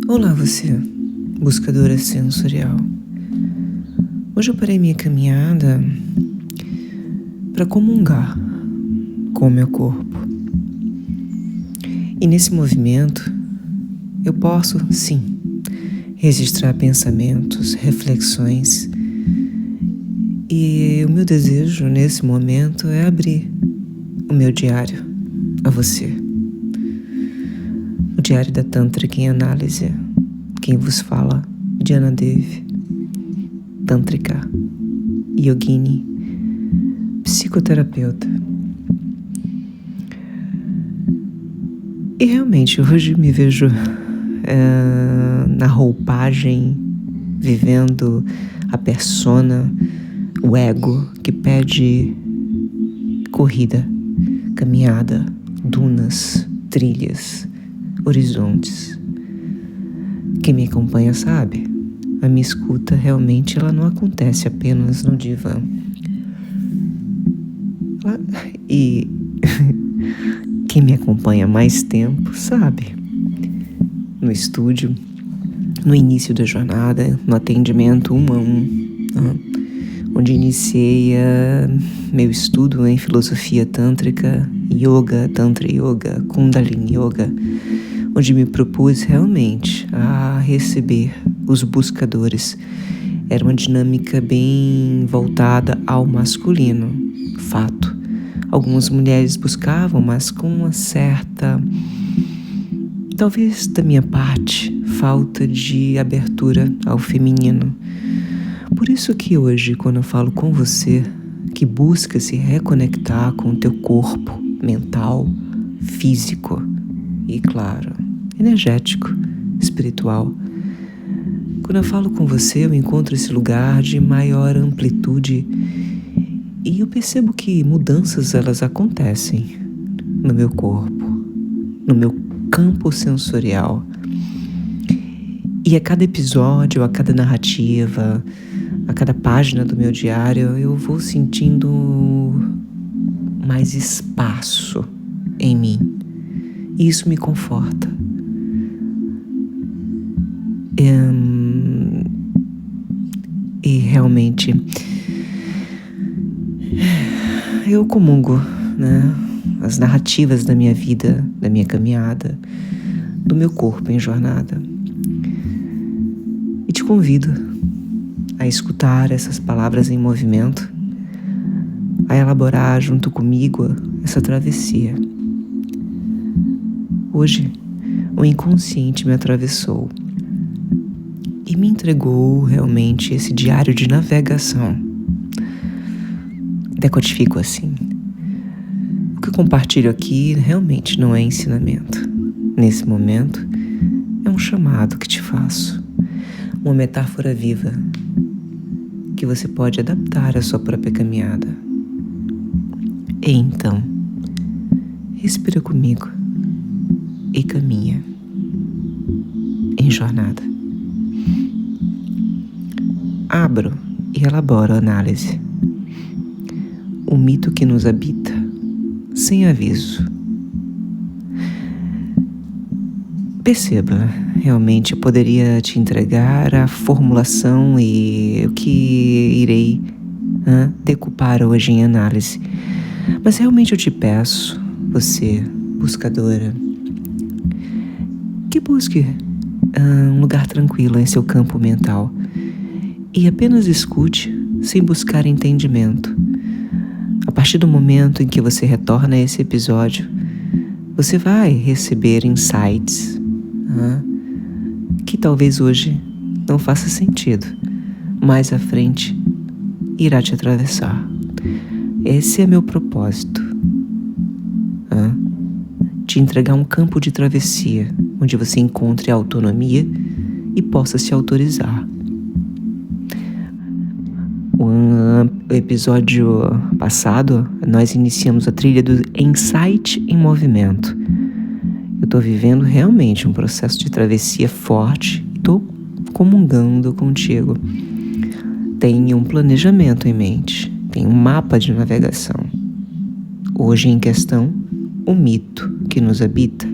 Olá você, buscadora sensorial. Hoje eu parei minha caminhada para comungar com o meu corpo. E nesse movimento eu posso, sim, registrar pensamentos, reflexões. E o meu desejo nesse momento é abrir o meu diário a você. O Diário da Tântrica em Análise. Quem vos fala, Diana Devi, Tântrica, Yogini, psicoterapeuta. E realmente hoje me vejo na roupagem, vivendo a persona, o ego que pede corrida, caminhada, dunas, trilhas, horizontes. Quem me acompanha sabe, a minha escuta realmente ela não acontece apenas no divã. E quem me acompanha há mais tempo sabe, no estúdio, no início da jornada, no atendimento 1 a 1, onde iniciei meu estudo em filosofia tântrica, yoga, tantra yoga, kundalini yoga, onde me propus realmente a receber os buscadores. Era uma dinâmica bem voltada ao masculino, fato. Algumas mulheres buscavam, mas com uma certa, talvez da minha parte, falta de abertura ao feminino. Por isso que hoje, quando eu falo com você, que busca se reconectar com o teu corpo mental, físico e, claro, energético, espiritual. Quando eu falo com você, eu encontro esse lugar de maior amplitude e eu percebo que mudanças elas acontecem no meu corpo, no meu campo sensorial. E a cada episódio, a cada narrativa, a cada página do meu diário, eu vou sentindo mais espaço em mim. E isso me conforta. E realmente eu comungo, as narrativas da minha vida, da minha caminhada, do meu corpo em jornada. E te convido a escutar essas palavras em movimento, a elaborar junto comigo essa travessia. Hoje, o inconsciente me atravessou e me entregou realmente esse diário de navegação. Decodifico assim. O que eu compartilho aqui realmente não é ensinamento. Nesse momento, é um chamado que te faço. Uma metáfora viva que você pode adaptar à sua própria caminhada. E então, respira comigo e caminha em jornada. Abro e elaboro a análise. O mito que nos habita, sem aviso. Perceba, realmente eu poderia te entregar a formulação e o que irei decupar hoje em análise. Mas realmente eu te peço, você, buscadora, que busque um lugar tranquilo em seu campo mental e apenas escute sem buscar entendimento. A partir do momento em que você retorna a esse episódio, você vai receber insights que talvez hoje não faça sentido, mais à frente irá te atravessar. Esse é meu propósito, te entregar um campo de travessia, onde você encontre autonomia e possa se autorizar. O episódio passado, nós iniciamos a trilha do Insight em Movimento. Eu estou vivendo realmente um processo de travessia forte e estou comungando contigo. Tenha um planejamento em mente, tenha um mapa de navegação. Hoje em questão, o mito que nos habita.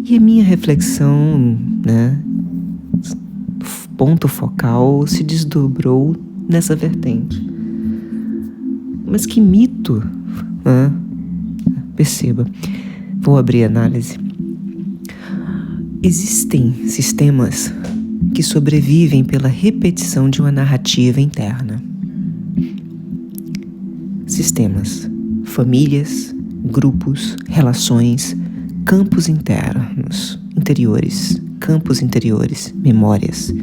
E a minha reflexão, né, ponto focal, se desdobrou nessa vertente. Mas que mito, né? Perceba, vou abrir a análise. Existem sistemas que sobrevivem pela repetição de uma narrativa interna. Sistemas, famílias, grupos, relações, campos internos, interiores, campos interiores, memórias,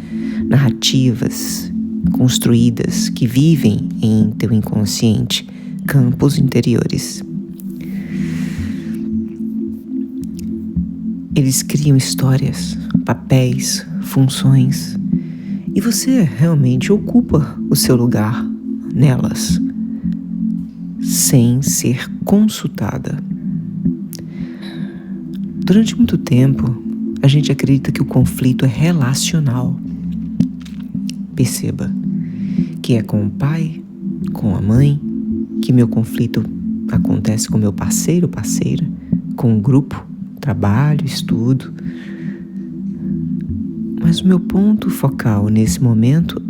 narrativas construídas que vivem em teu inconsciente, campos interiores. Eles criam histórias, papéis, funções, e você realmente ocupa o seu lugar nelas, sem ser consultada. Durante muito tempo, a gente acredita que o conflito é relacional. Perceba que é com o pai, com a mãe, que meu conflito acontece com meu parceiro, parceira, com o grupo, trabalho, estudo. Mas o meu ponto focal nesse momento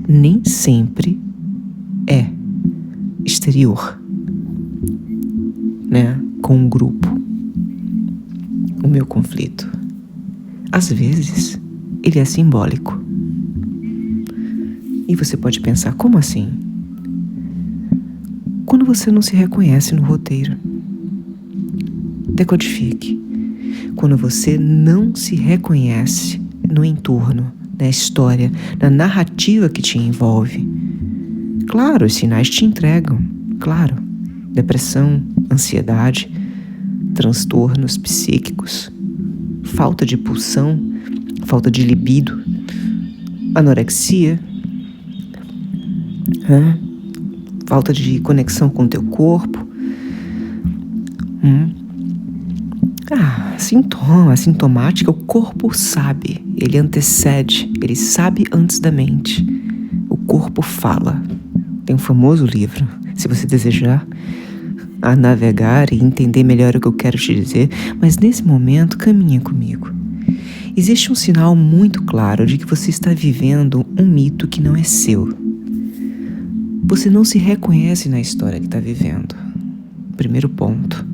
nem sempre é exterior, né? Com o grupo, o meu conflito. Às vezes, ele é simbólico. E você pode pensar, como assim? Quando você não se reconhece no roteiro. Decodifique. Quando você não se reconhece no entorno, na história, na narrativa que te envolve. Claro, os sinais te entregam. Claro. Depressão, ansiedade, transtornos psíquicos, falta de pulsão, falta de libido, anorexia, falta de conexão com o teu corpo. Sintomática, o corpo sabe, ele antecede, ele sabe antes da mente. O corpo fala. Tem um famoso livro, se você desejar a navegar e entender melhor o que eu quero te dizer, mas nesse momento caminha comigo. Existe um sinal muito claro de que você está vivendo um mito que não é seu. Você não se reconhece na história que está vivendo. Primeiro ponto.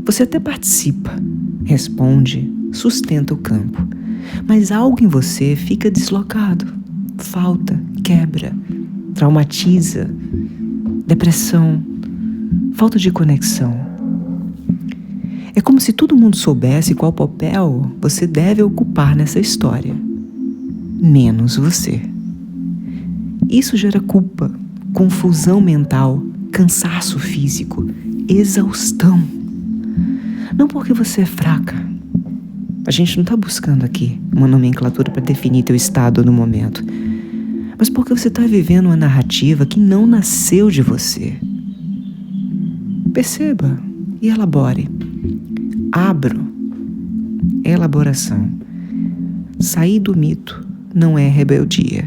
Você até participa, responde, sustenta o campo, mas algo em você fica deslocado, falta, quebra, traumatiza, depressão, falta de conexão. É como se todo mundo soubesse qual papel você deve ocupar nessa história, menos você. Isso gera culpa, confusão mental, cansaço físico, exaustão. Não porque você é fraca. A gente não está buscando aqui uma nomenclatura para definir teu estado no momento, mas porque você está vivendo uma narrativa que não nasceu de você. Perceba e elabore. Abro. Elaboração. Sair do mito não é rebeldia.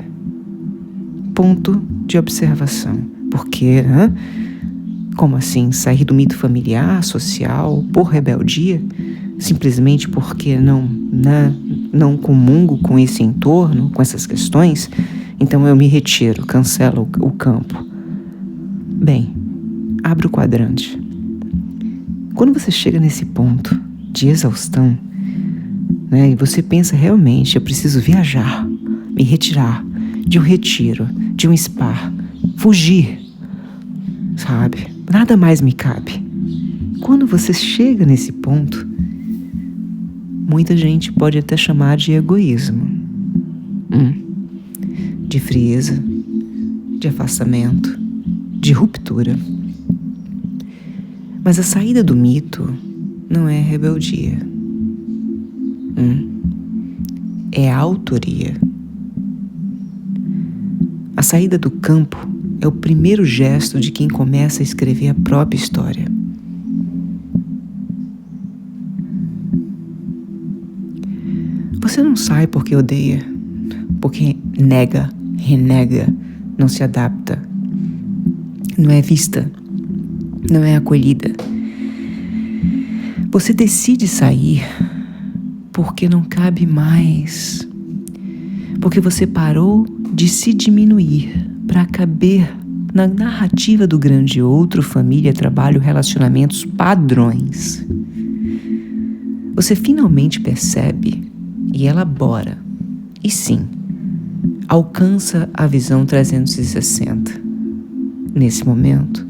Ponto de observação. Porque, como assim? Sair do mito familiar, social, por rebeldia? Simplesmente porque não comungo com esse entorno, com essas questões? Então eu me retiro, cancelo o campo. Bem, abre o quadrante. Quando você chega nesse ponto de exaustão, e você pensa realmente, eu preciso viajar, me retirar de um retiro, de um spa, fugir, sabe? Nada mais me cabe. Quando você chega nesse ponto, muita gente pode até chamar de egoísmo, de frieza, de afastamento, de ruptura. Mas a saída do mito não é rebeldia. É autoria. A saída do campo é o primeiro gesto de quem começa a escrever a própria história. Você não sai porque odeia, porque nega, renega, não se adapta, não é vista, não é acolhida. Você decide sair porque não cabe mais. Porque você parou de se diminuir para caber na narrativa do grande outro, família, trabalho, relacionamentos, padrões. Você finalmente percebe e elabora, e sim, alcança a visão 360. Nesse momento,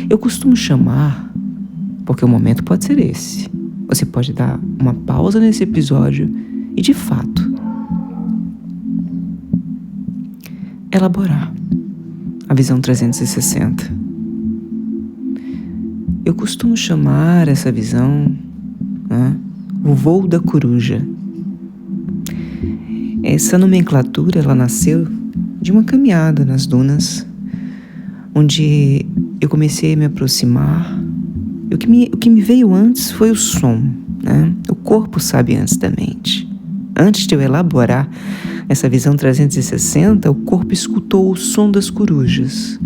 eu costumo chamar, porque o momento pode ser esse. Você pode dar uma pausa nesse episódio e, de fato, elaborar a visão 360. Eu costumo chamar essa visão, o voo da coruja. Essa nomenclatura, ela nasceu de uma caminhada nas dunas, onde eu comecei a me aproximar. O que me veio antes foi o som, O corpo sabe antes da mente. Antes de eu elaborar essa visão 360, o corpo escutou o som das corujas.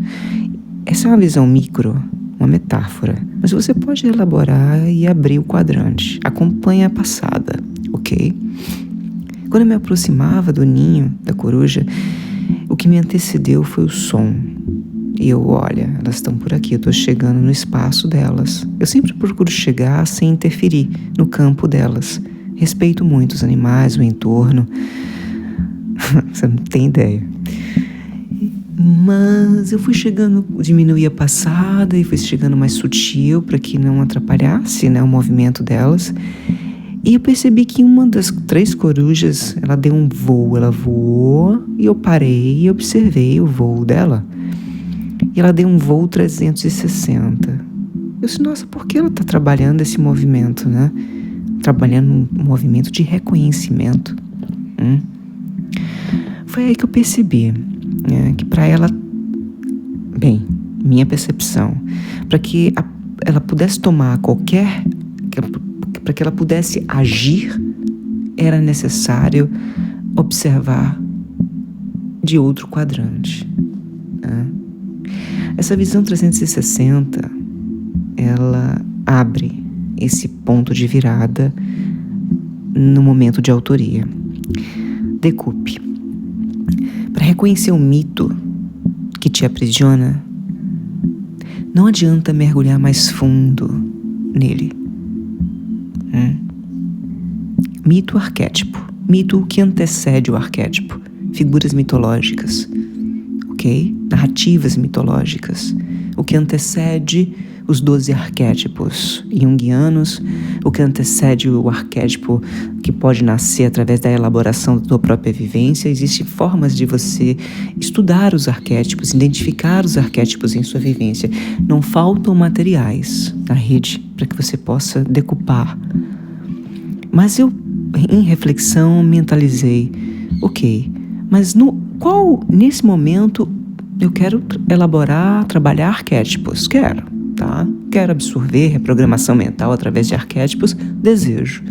Essa é uma visão micro, uma metáfora, mas você pode elaborar e abrir o quadrante. Acompanhe a passada, ok? Quando eu me aproximava do ninho da coruja, o que me antecedeu foi o som. E eu, olha, elas estão por aqui, eu estou chegando no espaço delas. Eu sempre procuro chegar sem interferir no campo delas. Respeito muito os animais, o entorno. Você não tem ideia. Mas eu fui chegando, diminuí a passada e fui chegando mais sutil para que não atrapalhasse, o movimento delas. E eu percebi que uma das 3 corujas, ela deu um voo, ela voou e eu parei e observei o voo dela. E ela deu um voo 360. Eu disse, nossa, por que ela está trabalhando esse movimento, Trabalhando um movimento de reconhecimento. Foi aí que eu percebi, que para ela, minha percepção, para que ela pudesse tomar para que ela pudesse agir, era necessário observar de outro quadrante. Essa visão 360, ela abre esse ponto de virada no momento de autoria. Decupe. Para reconhecer o mito que te aprisiona, não adianta mergulhar mais fundo nele. Mito arquétipo. Mito que antecede o arquétipo. Figuras mitológicas. Ok? Narrativas mitológicas. O que antecede os 12 arquétipos junguianos, o que antecede o arquétipo que pode nascer através da elaboração da tua própria vivência. Existem formas de você estudar os arquétipos, identificar os arquétipos em sua vivência. Não faltam materiais na rede para que você possa decupar. Mas eu, em reflexão, mentalizei, ok, mas nesse momento eu quero elaborar, trabalhar arquétipos? Quero. Quero absorver reprogramação mental através de arquétipos? Desejo.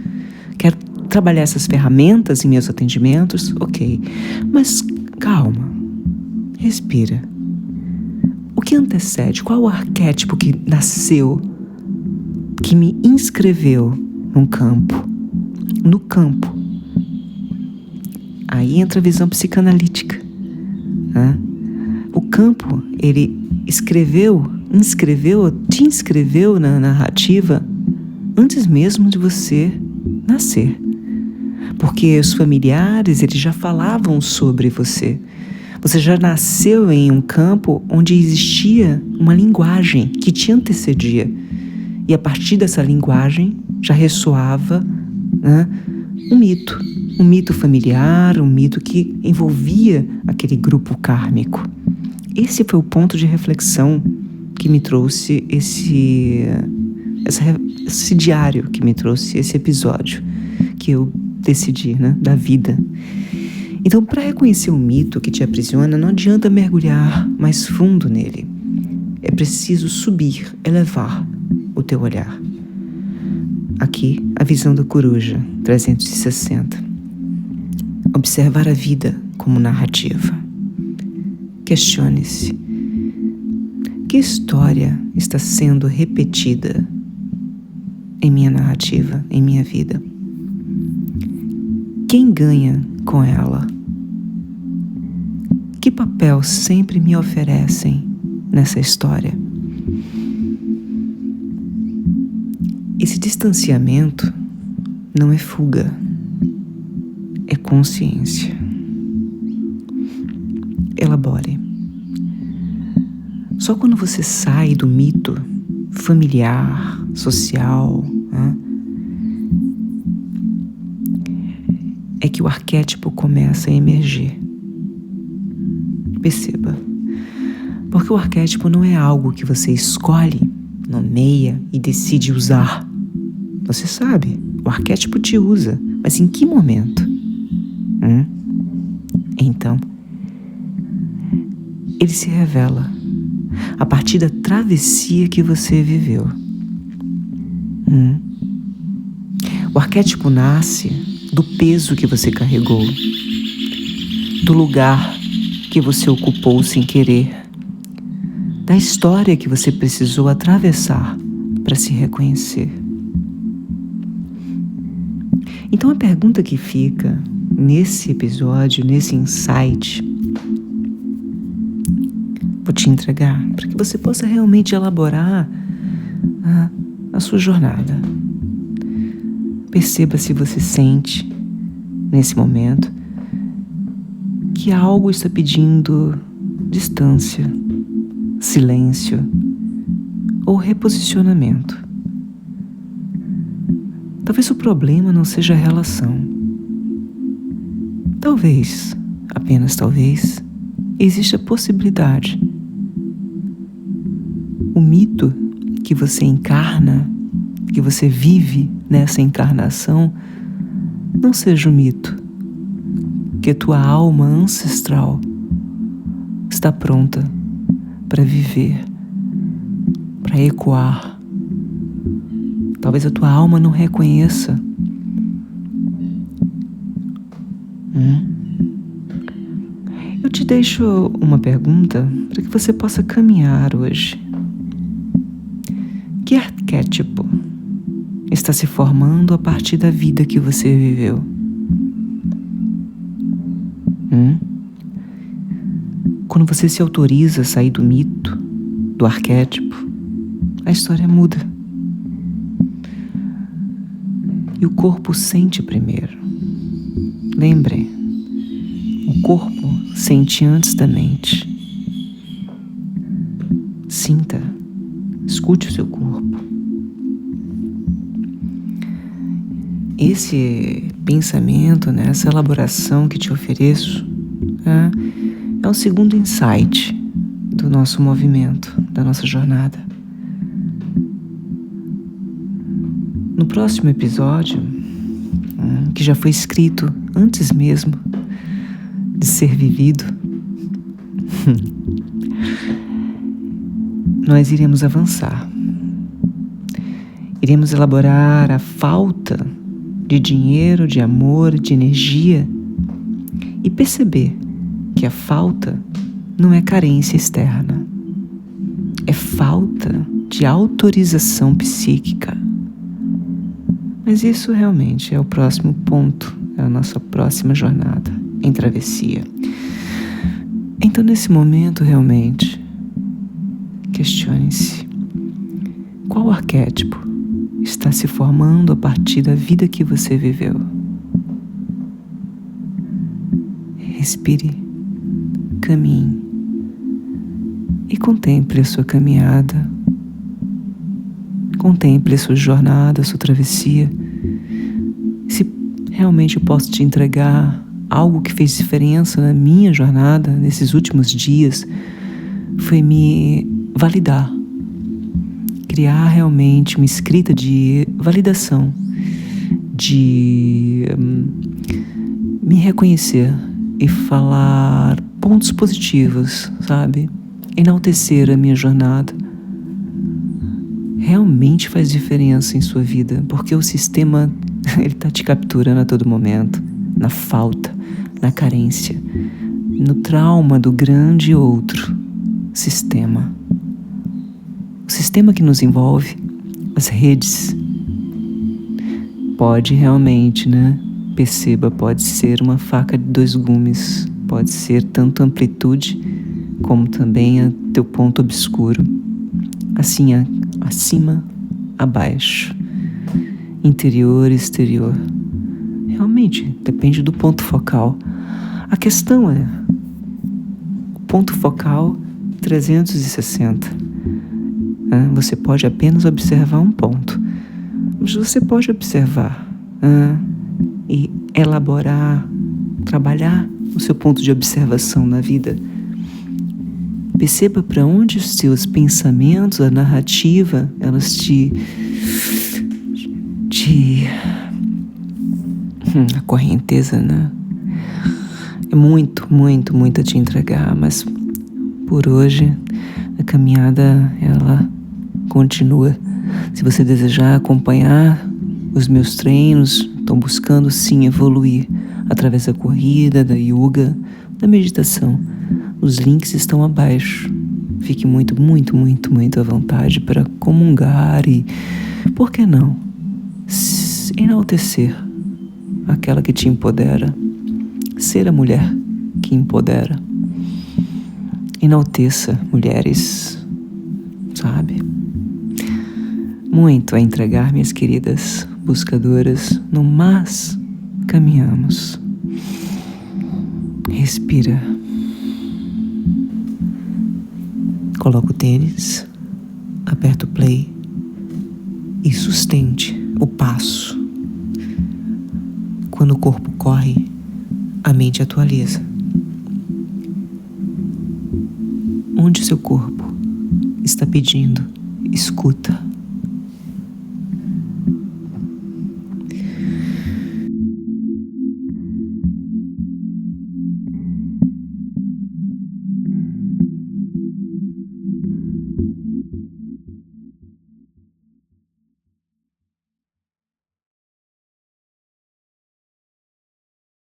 Quero trabalhar essas ferramentas em meus atendimentos? Ok. Mas calma. Respira. O que antecede? Qual o arquétipo que nasceu, que me inscreveu num campo? No campo. Aí entra a visão psicanalítica. O campo, ele te inscreveu na narrativa antes mesmo de você nascer. Porque os familiares, eles já falavam sobre você. Você já nasceu em um campo onde existia uma linguagem que te antecedia. E a partir dessa linguagem já ressoava um mito familiar, um mito que envolvia aquele grupo kármico. Esse foi o ponto de reflexão que me trouxe esse diário, que me trouxe esse episódio que eu decidi, da vida. Então, para reconhecer o mito que te aprisiona, não adianta mergulhar mais fundo nele. É preciso subir, elevar o teu olhar. Aqui, a visão da coruja 360. Observar a vida como narrativa. Questione-se: que história está sendo repetida em minha narrativa, em minha vida? Quem ganha com ela? Que papel sempre me oferecem nessa história? Esse distanciamento não é fuga, é consciência. Elabore. Só quando você sai do mito familiar, social, é que o arquétipo começa a emergir. Perceba, porque o arquétipo não é algo que você escolhe, nomeia e decide usar. Você sabe, o arquétipo te usa, mas em que momento? Então, ele se revela a partir da travessia que você viveu. O arquétipo nasce do peso que você carregou, do lugar que você ocupou sem querer, da história que você precisou atravessar para se reconhecer. Então a pergunta que fica nesse episódio, nesse insight, vou te entregar para que você possa realmente elaborar a sua jornada. Perceba se você sente, nesse momento, que algo está pedindo distância, silêncio ou reposicionamento. Talvez o problema não seja a relação. Talvez, apenas talvez, exista a possibilidade. O mito que você encarna, que você vive nessa encarnação, não seja um mito, que a tua alma ancestral está pronta para viver, para ecoar. Talvez a tua alma não reconheça. Eu te deixo uma pergunta para que você possa caminhar hoje. Que arquétipo está se formando a partir da vida que você viveu? Quando você se autoriza a sair do mito, do arquétipo, a história muda. E o corpo sente primeiro. Lembre, o corpo sente antes da mente. Sinta, escute o seu corpo. Esse pensamento, essa elaboração que te ofereço, é o segundo insight do nosso movimento, da nossa jornada. No próximo episódio, que já foi escrito antes mesmo de ser vivido, nós iremos avançar. Iremos elaborar a falta de dinheiro, de amor, de energia e perceber que a falta não é carência externa, é falta de autorização psíquica. Mas isso realmente é o próximo ponto, é a nossa próxima jornada em travessia. Então, nesse momento, realmente, questione-se: qual arquétipo está se formando a partir da vida que você viveu? Respire, caminhe e contemple a sua caminhada. Contemple a sua jornada, a sua travessia. Se realmente eu posso te entregar algo que fez diferença na minha jornada, nesses últimos dias, foi me validar. Criar realmente uma escrita de validação, de me reconhecer e falar pontos positivos, sabe? Enaltecer a minha jornada. Realmente faz diferença em sua vida, porque o sistema, ele está te capturando a todo momento, na falta, na carência, no trauma do grande outro sistema. O sistema que nos envolve, as redes, pode realmente, Perceba, pode ser uma faca de dois gumes, pode ser tanto amplitude como também teu ponto obscuro, assim acima, abaixo, interior, exterior. Realmente depende do ponto focal. A questão é o ponto focal 360. Você pode apenas observar um ponto, mas você pode observar e elaborar, trabalhar o seu ponto de observação na vida. Perceba para onde os seus pensamentos, a narrativa, elas a correnteza, né? É muito a te entregar, mas por hoje a caminhada, ela continua. Se você desejar acompanhar os meus treinos, estou buscando sim evoluir através da corrida, da yoga, da meditação. Os links estão abaixo. Fique muito à vontade para comungar e, por que não, enaltecer aquela que te empodera, ser a mulher que empodera. Enalteça mulheres, sabe? Muito a entregar, minhas queridas buscadoras, no mas caminhamos. Respira. Coloca o tênis, aperta o play e sustente o passo. Quando o corpo corre, a mente atualiza. Onde seu corpo está pedindo, escuta.